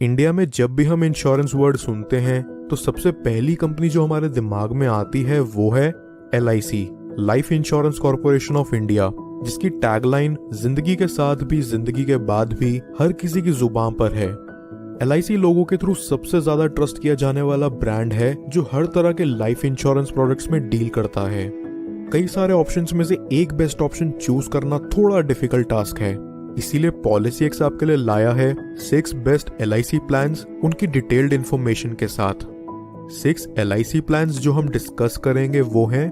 India में जब भी हम इंश्योरेंस वर्ड सुनते हैं तो सबसे पहली कंपनी जो हमारे दिमाग में आती है वो है LIC, life insurance corporation of India, जिसकी टैगलाइन जिंदगी के साथ भी जिंदगी के बाद भी हर किसी की जुबान पर है। LIC लोगों के थ्रू सबसे ज्यादा ट्रस्ट किया जाने वाला ब्रांड है जो हर तरह के लाइफ इंश्योरेंस प्रोडक्ट्स में डील करता है। कई सारे ऑप्शंस में से एक बेस्ट ऑप्शन चूज करना थोड़ा डिफिकल्ट टास्क है, इसीलिए पॉलिसी एक्स आपके लिए लाया है 6 बेस्ट LIC प्लान्स उनकी डिटेल्ड इंफॉर्मेशन के साथ। 6 LIC प्लान्स जो हम डिस्कस करेंगे वो हैं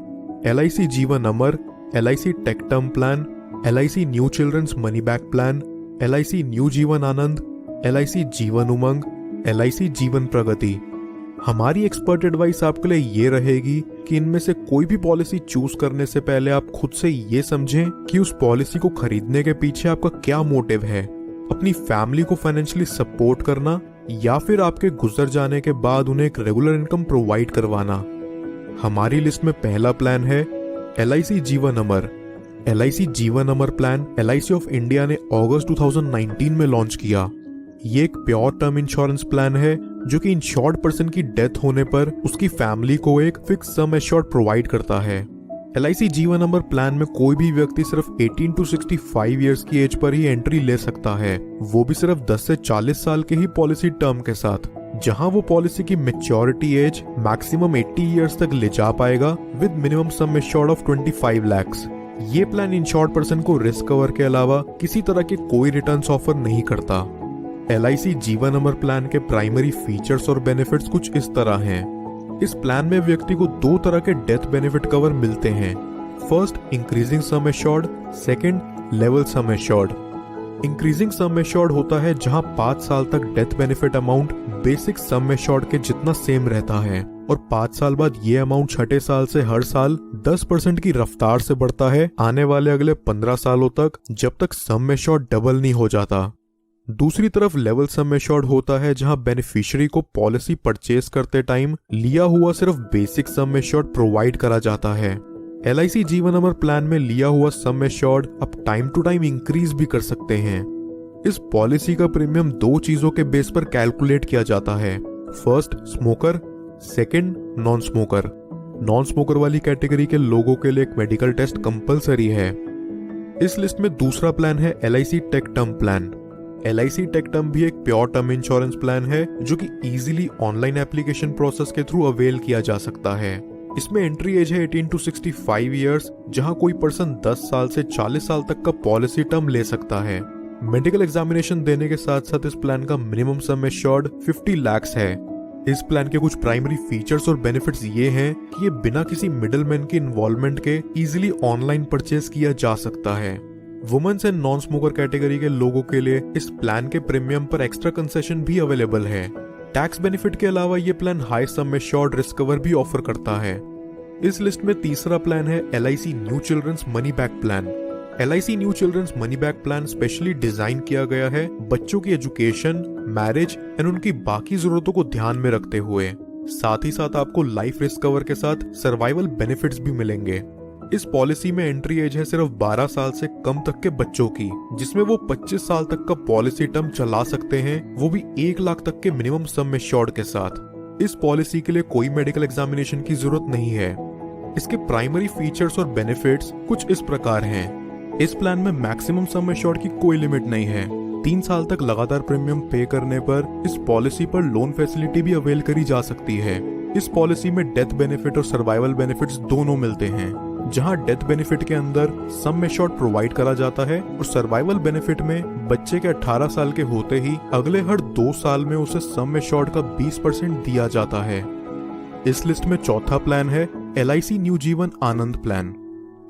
LIC Jeevan Amar, LIC tech term plan, LIC new children's money back plan, LIC new Jeevan Anand, LIC Jeevan Umang, LIC Jeevan Pragati. हमारी एक्सपर्ट एडवाइस आपके लिए ये रहेगी कि इनमें से कोई भी पॉलिसी चूज करने से पहले आप खुद से ये समझें कि उस पॉलिसी को खरीदने के पीछे आपका क्या मोटिव है, अपनी फैमिली को फाइनेंशियली सपोर्ट करना या फिर आपके गुजर जाने के बाद उन्हें एक रेगुलर इनकम प्रोवाइड करवाना। हमारी लिस्ट में पहला प्लान है LIC Jeevan Amar. LIC Jeevan Amar plan LIC of India ने अगस्त 2019 में लॉन्च किया। ये एक प्योर टर्म इंश्योरेंस प्लान है जो कि इंश्योर्ड पर्सन की डेथ होने पर उसकी फैमिली को एक फिक्स सम एश्योर्ड प्रोवाइड करता है। LIC जीवन अमर प्लान में कोई भी व्यक्ति सिर्फ 18 to 65 इयर्स की एज पर ही एंट्री ले सकता है, वो भी सिर्फ 10 से 40 साल के ही पॉलिसी टर्म के साथ, जहां वो पॉलिसी की मैच्योरिटी एज मैक्सिमम 80 इयर्स तक ले जा पाएगा with minimum sum assured of 25 lakhs। ये प्लान इंश्योर्ड पर्सन को रिस्क कवर के अलावा किसी तरह के कोई रिटर्न्स ऑफर नहीं करता। LIC जीवन अमर प्लान के प्राइमरी फीचर्स और बेनिफिट्स कुछ इस तरह हैं। इस प्लान में व्यक्ति को 2 तरह के डेथ बेनिफिट कवर मिलते हैं। First, increasing sum assured, second, level sum assured. Increasing sum assured होता है जहां 5 साल तक death benefit amount basic sum assured के जितना सेम रहता है और 5 साल बाद ये अमाउंट छठे साल से हर साल 10% की रफ्तार से बढ़ता है आने वाले अगले 15 सालों तक, जब तक सम एश्योर्ड डबल नहीं हो जाता। दूसरी तरफ लेवल सम एश्योर्ड होता है जहां बेनिफिशियरी को पॉलिसी परचेज करते टाइम लिया हुआ सिर्फ बेसिक सम एश्योर्ड प्रोवाइड करा जाता है। LIC जीवन अमर प्लान में लिया हुआ सम एश्योर्ड अब टाइम टू टाइम इंक्रीज भी कर सकते हैं। इस पॉलिसी का प्रीमियम 2 चीजों के बेस पर कैलकुलेट किया जाता है। First, smoker, second, non smoker. Non smoker वाली कैटेगरी के लोगों के लिए एक मेडिकल टेस्ट कंपलसरी है। इस लिस्ट में दूसरा प्लान है LIC tech term plan. LIC tech term भी एक प्योर टर्म इंश्योरेंस प्लान है जो कि इजीली ऑनलाइन एप्लीकेशन प्रोसेस के थ्रू अवेल किया जा सकता है। इसमें एंट्री एज है 18 to 65 इयर्स, जहां कोई पर्सन 10 साल से 40 साल तक का पॉलिसी टर्म ले सकता है। मेडिकल एग्जामिनेशन देने के साथ साथ इस प्लान का मिनिमम सम एश्योर्ड 50 lakhs है। इस प्लान के कुछ प्राइमरी फीचर्स और बेनिफिट्स ये हैं कि ये बिना किसी मिडलमैन के इन्वॉल्वमेंट के इजीली ऑनलाइन परचेज किया जा सकता है। Women's and non smoker category के लोगों के लिए इस प्लान के प्रीमियम पर एक्स्ट्रा कंसेशन भी अवेलेबल है। टैक्स बेनिफिट के अलावा ये plan high sum assured risk cover भी ऑफर करता है। इस लिस्ट में तीसरा प्लान है LIC new children's money back plan. LIC new children's money back plan specially design किया गया है बच्चों की एजुकेशन, मैरिज एंड उनकी बाकी जरूरतों को ध्यान में रखते हुए। साथ ही साथ आपको लाइफ रिस्क कवर के साथ सर्वाइवल बेनिफिट्स भी मिलेंगे। इस पॉलिसी में एंट्री एज है सिर्फ 12 साल से कम तक के बच्चों की, जिसमें वो 25 साल तक का पॉलिसी टर्म चला सकते हैं, वो भी 1 लाख तक के मिनिमम सम एश्योर्ड के साथ। इस पॉलिसी के लिए कोई मेडिकल एग्जामिनेशन की जरूरत नहीं है। इसके प्राइमरी फीचर्स और बेनिफिट्स कुछ इस प्रकार हैं। इस प्लान में मैक्सिमम सम एश्योर्ड की कोई लिमिट नहीं है। 3 साल तक लगातार प्रीमियम पे करने पर इस पॉलिसी पर लोन फैसिलिटी भी अवेल करी जा सकती है। इस पॉलिसी में डेथ बेनिफिट और सर्वाइवल बेनिफिट्स दोनों मिलते हैं, जहां डेथ बेनिफिट के अंदर सम एश्योर्ड प्रोवाइड करा जाता है और सर्वाइवल बेनिफिट में बच्चे के 18 साल के होते ही अगले हर 2 साल में उसे सम एश्योर्ड का 20% दिया जाता है। इस लिस्ट में चौथा प्लान है LIC न्यू जीवन आनंद प्लान।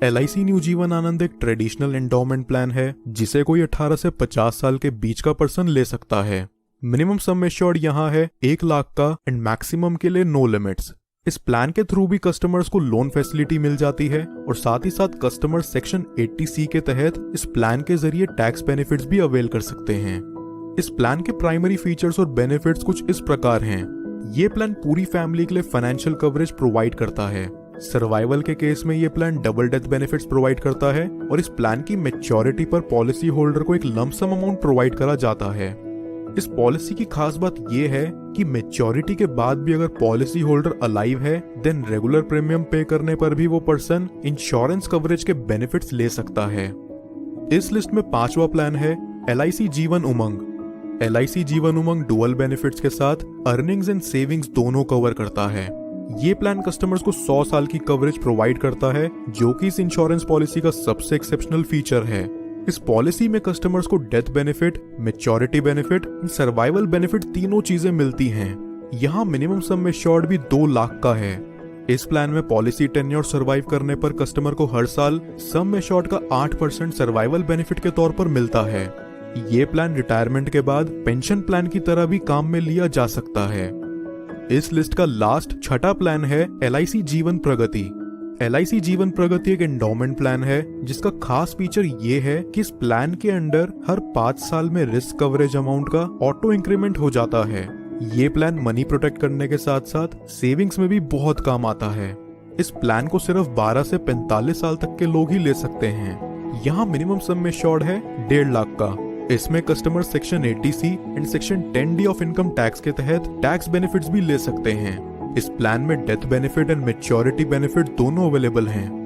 LIC न्यू जीवन आनंद एक ट्रेडिशनल एंडोमेंट प्लान है जिसे कोई 18 से 50 साल के बीच का पर्सन ले सकता है। मिनिमम सम एश्योर्ड यहाँ है 1 लाख का एंड मैक्सिमम के लिए नो लिमिट्स। इस प्लान के थ्रू भी कस्टमर्स को लोन फैसिलिटी मिल जाती है और साथ ही साथ कस्टमर सेक्शन 80C के तहत इस प्लान के जरिए टैक्स बेनिफिट्स भी अवेल कर सकते हैं। इस प्लान के प्राइमरी फीचर्स और बेनिफिट्स कुछ इस प्रकार हैं। ये प्लान पूरी फैमिली के लिए फाइनेंशियल कवरेज प्रोवाइड करता है। सर्वाइवल के केस में ये plan double death benefits provide करता है और इस प्लान की मैच्योरिटी पर पॉलिसी होल्डर को एक लंप सम अमाउंट प्रोवाइड करा जाता है। इस पॉलिसी की खास बात यह है कि मैच्योरिटी के बाद भी अगर पॉलिसी होल्डर अलाइव है देन रेगुलर प्रीमियम पे करने पर भी वो पर्सन इंश्योरेंस कवरेज के बेनिफिट्स ले सकता है। इस लिस्ट में 5वां प्लान है LIC Jeevan Umang. LIC Jeevan Umang dual benefits के साथ अर्निंग्स एंड सेविंग्स दोनों कवर करता है। ये प्लान कस्टमर्स को 100 साल की कवरेज प्रोवाइड करता है, जो कि इस इंश्योरेंस पॉलिसी का सबसे एक्सेप्शनल फीचर है। इस पॉलिसी में कस्टमर्स को death benefit, maturity benefit, survival benefit तीनों चीजें मिलती हैं। यहाँ मिनिमम सम एश्योर्ड भी 2 लाख का है। इस प्लान में पॉलिसी टेन्योर सर्वाइव करने पर कस्टमर को हर साल सम एश्योर्ड का 8% सर्वाइवल बेनिफिट के तौर पर मिलता है। ये प्लान रिटायरमेंट के बाद पेंशन प्लान की तरह भी काम में लिया जा सकता है। इस लिस्ट का लास्ट 6ठा प्लान है LIC जीवन प्रगति। LIC जीवन प्रगति एक एंडोमेंट प्लान है जिसका खास फीचर ये है कि इस प्लान के अंडर हर 5 साल में रिस्क कवरेज अमाउंट का ऑटो इंक्रीमेंट हो जाता है। ये प्लान मनी प्रोटेक्ट करने के साथ साथ सेविंग्स में भी बहुत काम आता है। इस प्लान को सिर्फ 12 से 45 साल तक के लोग ही ले सकते हैं। यहाँ मिनिमम सम एश्योर्ड है 1.5 लाख का। इसमें customer section 80C and section 10D of income tax के तहत टैक्स बेनिफिट्स भी ले सकते हैं। इस प्लान में death benefit and maturity benefit दोनों अवेलेबल हैं।